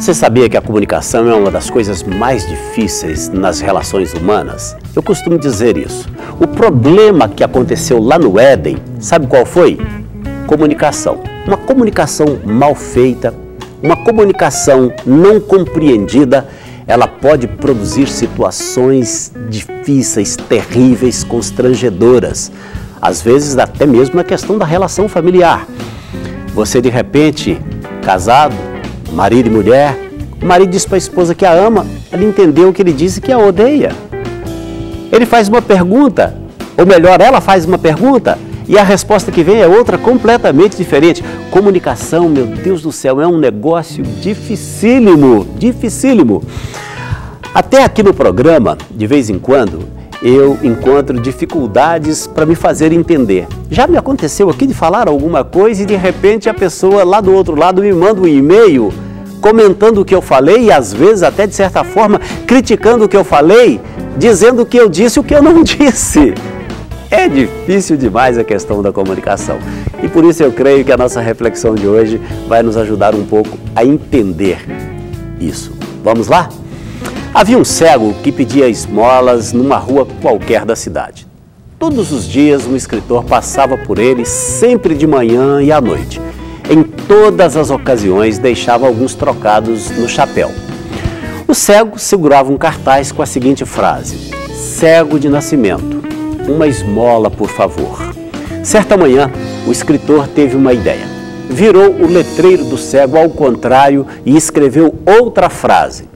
Você sabia que a comunicação é uma das coisas mais difíceis nas relações humanas? Eu costumo dizer isso. O problema que aconteceu lá no Éden, sabe qual foi? Comunicação. Uma comunicação mal feita, uma comunicação não compreendida, ela pode produzir situações difíceis, terríveis, constrangedoras. Às vezes até mesmo na questão da relação familiar. Você de repente, casado, marido e mulher, o marido diz para a esposa que a ama, ela entendeu que ele disse que a odeia. Ele faz uma pergunta, ou melhor, ela faz uma pergunta, e a resposta que vem é outra completamente diferente. Comunicação, meu Deus do céu, é um negócio dificílimo, dificílimo. Até aqui no programa, de vez em quando, eu encontro dificuldades para me fazer entender. Já me aconteceu aqui de falar alguma coisa e de repente a pessoa lá do outro lado me manda um e-mail comentando o que eu falei e às vezes até de certa forma criticando o que eu falei, dizendo que eu disse o que eu não disse. É difícil demais a questão da comunicação. E por isso eu creio que a nossa reflexão de hoje vai nos ajudar um pouco a entender isso. Vamos lá? Havia um cego que pedia esmolas numa rua qualquer da cidade. Todos os dias um escritor passava por ele, sempre de manhã e à noite. Em todas as ocasiões deixava alguns trocados no chapéu. O cego segurava um cartaz com a seguinte frase: cego de nascimento, uma esmola por favor. Certa manhã, o escritor teve uma ideia. Virou o letreiro do cego ao contrário e escreveu outra frase.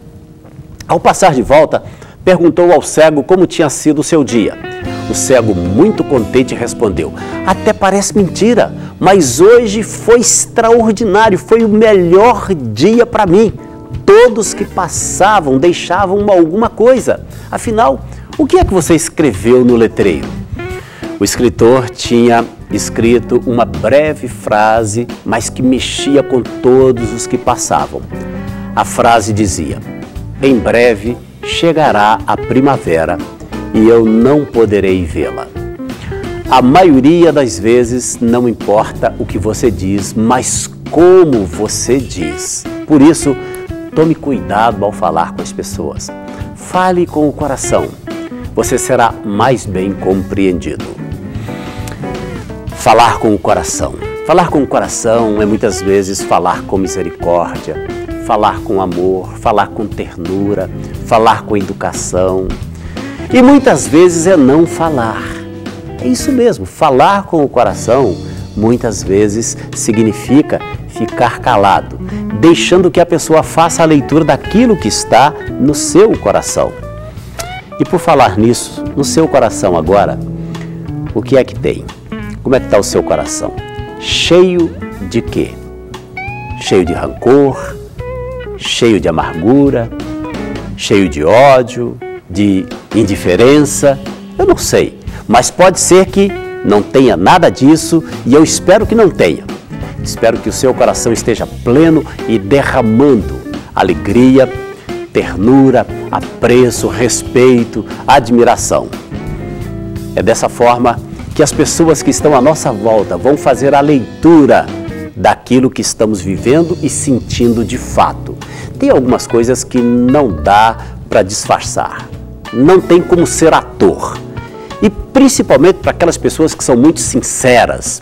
Ao passar de volta, perguntou ao cego como tinha sido o seu dia. O cego, muito contente, respondeu: até parece mentira, mas hoje foi extraordinário, foi o melhor dia para mim. Todos que passavam deixavam alguma coisa. Afinal, o que é que você escreveu no letreiro? O escritor tinha escrito uma breve frase, mas que mexia com todos os que passavam. A frase dizia: em breve chegará a primavera e eu não poderei vê-la. A maioria das vezes não importa o que você diz, mas como você diz. Por isso, tome cuidado ao falar com as pessoas. Fale com o coração. Você será mais bem compreendido. Falar com o coração. Falar com o coração é muitas vezes falar com misericórdia, falar com amor, falar com ternura, falar com educação. E muitas vezes é não falar. É isso mesmo, falar com o coração muitas vezes significa ficar calado, deixando que a pessoa faça a leitura daquilo que está no seu coração. E por falar nisso, no seu coração agora, o que é que tem? Como é que está o seu coração? Cheio de quê? Cheio de rancor? Cheio de amargura, cheio de ódio, de indiferença, eu não sei. Mas pode ser que não tenha nada disso e eu espero que não tenha. Espero que o seu coração esteja pleno e derramando alegria, ternura, apreço, respeito, admiração. É dessa forma que as pessoas que estão à nossa volta vão fazer a leitura daquilo que estamos vivendo e sentindo de fato. Tem algumas coisas que não dá para disfarçar, não tem como ser ator. E principalmente para aquelas pessoas que são muito sinceras.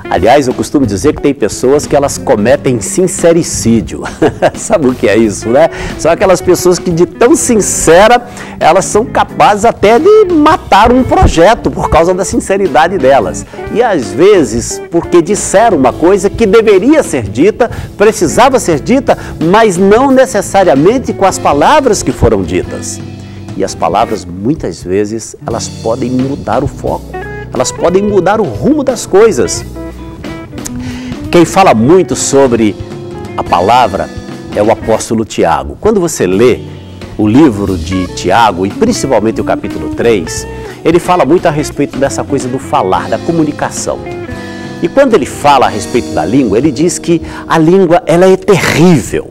Aliás, eu costumo dizer que tem pessoas que elas cometem sincericídio. Sabe o que é isso, né? São aquelas pessoas que de tão sincera, elas são capazes até de matar um projeto por causa da sinceridade delas. E às vezes, porque disseram uma coisa que deveria ser dita, precisava ser dita, mas não necessariamente com as palavras que foram ditas. E as palavras, muitas vezes, elas podem mudar o foco, elas podem mudar o rumo das coisas. Quem fala muito sobre a palavra é o apóstolo Tiago. Quando você lê o livro de Tiago, e principalmente o capítulo 3, ele fala muito a respeito dessa coisa do falar, da comunicação. E quando ele fala a respeito da língua, ele diz que a língua ela é terrível.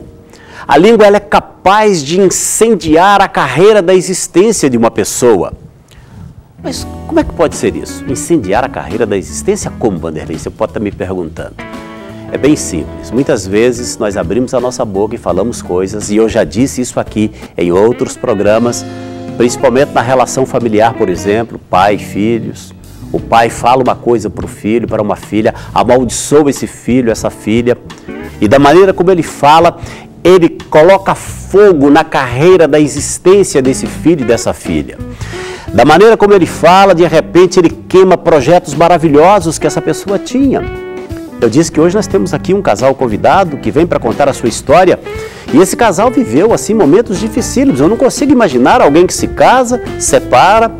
A língua ela é capaz de incendiar a carreira da existência de uma pessoa. Mas como é que pode ser isso? Incendiar a carreira da existência como, Vanderlei? Você pode estar me perguntando. É bem simples. Muitas vezes nós abrimos a nossa boca e falamos coisas, e eu já disse isso aqui em outros programas, principalmente na relação familiar, por exemplo, pai e filhos. O pai fala uma coisa para o filho, para uma filha, amaldiçoa esse filho, essa filha, e da maneira como ele fala, ele coloca fogo na carreira da existência desse filho e dessa filha. Da maneira como ele fala, de repente ele queima projetos maravilhosos que essa pessoa tinha. Eu disse que hoje nós temos aqui um casal convidado que vem para contar a sua história, e esse casal viveu assim momentos dificílimos. Eu não consigo imaginar alguém que se casa, separa,